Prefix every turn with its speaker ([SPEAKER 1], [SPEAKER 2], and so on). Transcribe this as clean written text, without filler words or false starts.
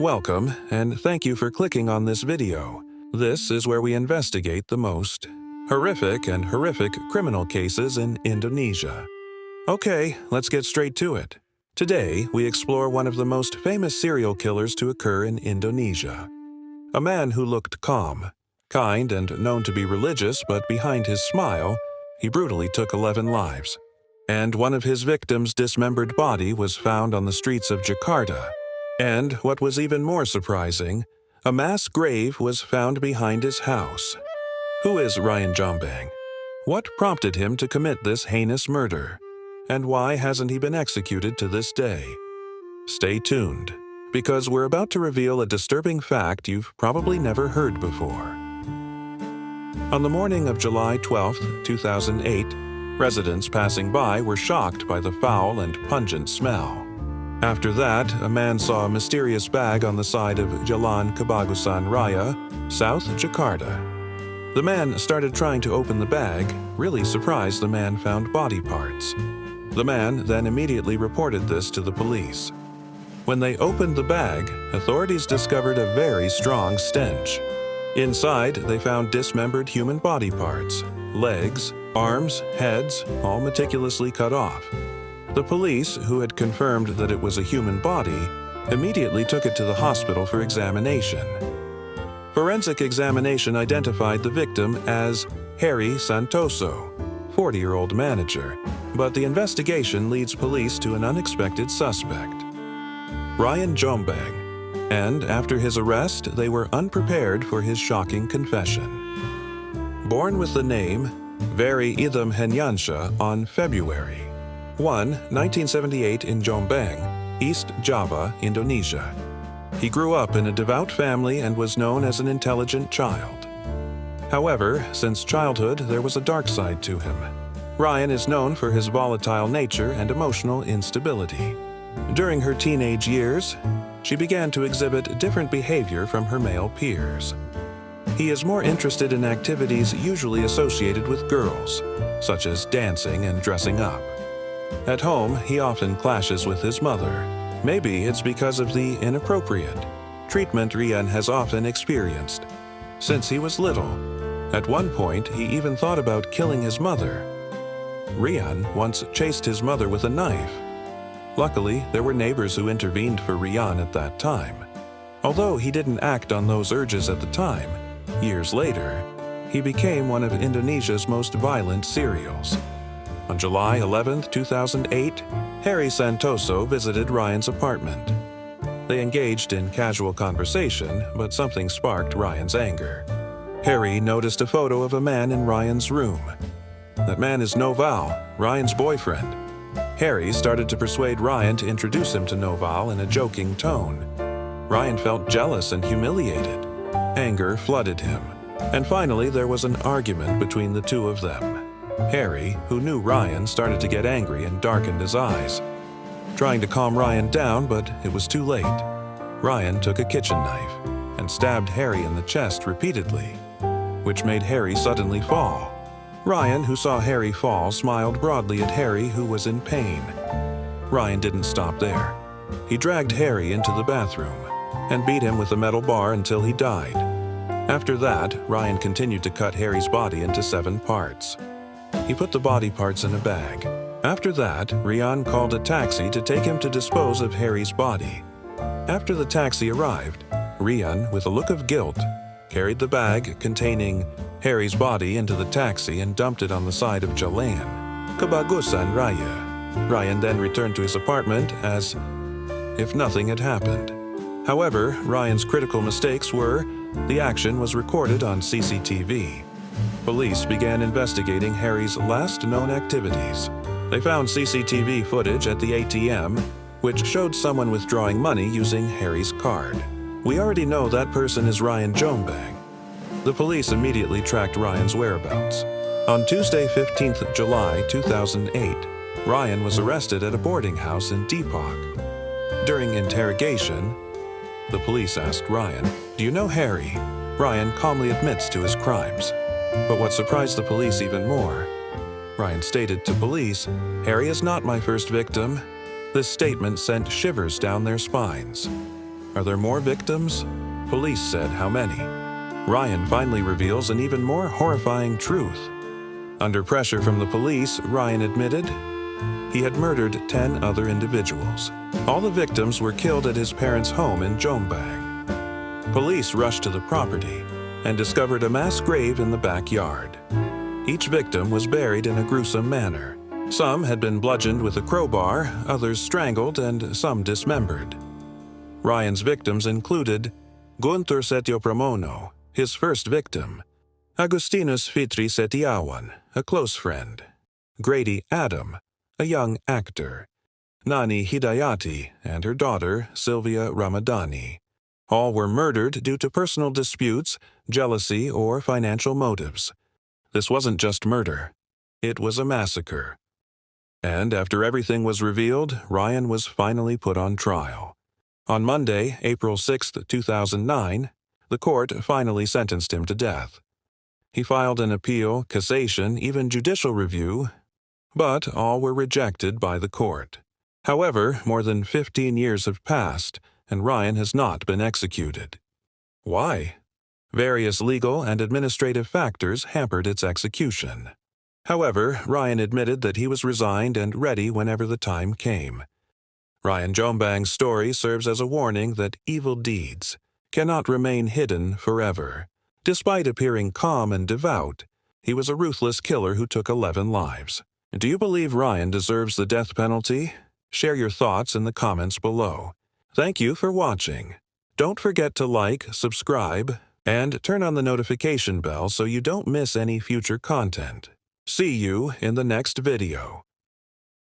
[SPEAKER 1] Welcome, and thank you for clicking on this video. This is where we investigate the most horrific criminal cases in Indonesia. Okay, let's get straight to it. Today, we explore one of the most famous serial killers to occur in Indonesia. A man who looked calm, kind, and known to be religious, but behind his smile, he brutally took 11 lives. And one of his victims' dismembered body was found on the streets of Jakarta. And what was even more surprising, a mass grave was found behind his house. Who is Ryan Jombang? What prompted him to commit this heinous murder? And why hasn't he been executed to this day? Stay tuned, because we're about to reveal a disturbing fact you've probably never heard before. On the morning of July 12, 2008, residents passing by were shocked by the foul and pungent smell. After that, a man saw a mysterious bag on the side of Jalan Kebagusan Raya, South Jakarta. The man started trying to open the bag, really surprised the man found body parts. The man then immediately reported this to the police. When they opened the bag, authorities discovered a very strong stench. Inside, they found dismembered human body parts, legs, arms, heads, all meticulously cut off. The police, who had confirmed that it was a human body, immediately took it to the hospital for examination. Forensic examination identified the victim as Harry Santoso, 40-year-old manager, but the investigation leads police to an unexpected suspect, Ryan Jombang, and after his arrest, they were unprepared for his shocking confession. Born with the name Very Idam Henyansha on February 1, 1978 in Jombang, East Java, Indonesia. He grew up in a devout family and was known as an intelligent child. However, since childhood, there was a dark side to him. Ryan is known for his volatile nature and emotional instability. During her teenage years, she began to exhibit different behavior from her male peers. He is more interested in activities usually associated with girls, such as dancing and dressing up. At home, he often clashes with his mother. Maybe it's because of the inappropriate treatment Ryan has often experienced since he was little. At one point, he even thought about killing his mother. Ryan once chased his mother with a knife. Luckily, there were neighbors who intervened for Ryan at that time. Although he didn't act on those urges at the time, years later, he became one of Indonesia's most violent serials. On July 11, 2008, Harry Santoso visited Ryan's apartment. They engaged in casual conversation, but something sparked Ryan's anger. Harry noticed a photo of a man in Ryan's room. That man is Noval, Ryan's boyfriend. Harry started to persuade Ryan to introduce him to Noval in a joking tone. Ryan felt jealous and humiliated. Anger flooded him, and finally there was an argument between the two of them. Harry, who knew Ryan, started to get angry and darkened his eyes, trying to calm Ryan down, but it was too late. Ryan took a kitchen knife and stabbed Harry in the chest repeatedly, which made Harry suddenly fall. Ryan, who saw Harry fall, smiled broadly at Harry, who was in pain. Ryan didn't stop there. He dragged Harry into the bathroom and beat him with a metal bar until he died. After that, Ryan continued to cut Harry's body into 7 parts. He put the body parts in a bag. After that, Ryan called a taxi to take him to dispose of Harry's body. After the taxi arrived, Ryan, with a look of guilt, carried the bag containing Harry's body into the taxi and dumped it on the side of Jalan Kebagusan Raya. Ryan then returned to his apartment as if nothing had happened. However, Ryan's critical mistakes were the action was recorded on CCTV. Police began investigating Harry's last known activities. They found CCTV footage at the ATM, which showed someone withdrawing money using Harry's card. We already know that person is Ryan Jombang. The police immediately tracked Ryan's whereabouts. On Tuesday, 15th July 2008, Ryan was arrested at a boarding house in Depok. During interrogation, the police asked Ryan, "Do you know Harry?" Ryan calmly admits to his crimes. But what surprised the police even more, Ryan stated to police, "Harry is not my first victim." This statement sent shivers down their spines. Are there more victims? Police said how many. Ryan finally reveals an even more horrifying truth. Under pressure from the police, Ryan admitted he had murdered 10 other individuals. All the victims were killed at his parents' home in Jombang. Police rushed to the property and discovered a mass grave in the backyard. Each victim was buried in a gruesome manner. Some had been bludgeoned with a crowbar, others strangled, and some dismembered. Ryan's victims included Guntur Setiopramono, his first victim; Agustinus Fitri Setiawan, a close friend; Grady Adam, a young actor; Nani Hidayati and her daughter, Sylvia Ramadani. All were murdered due to personal disputes, jealousy, or financial motives. This wasn't just murder. It was a massacre. And after everything was revealed, Ryan was finally put on trial. On Monday, April 6, 2009, the court finally sentenced him to death. He filed an appeal, cassation, even judicial review, but all were rejected by the court. However, more than 15 years have passed, and Ryan has not been executed. Why? Various legal and administrative factors hampered its execution. However, Ryan admitted that he was resigned and ready whenever the time came. Ryan Jombang's story serves as a warning that evil deeds cannot remain hidden forever. Despite appearing calm and devout, he was a ruthless killer who took 11 lives. Do you believe Ryan deserves the death penalty? Share your thoughts in the comments below. Thank you for watching. Don't forget to like, subscribe, and turn on the notification bell so you don't miss any future content. See you in the next video.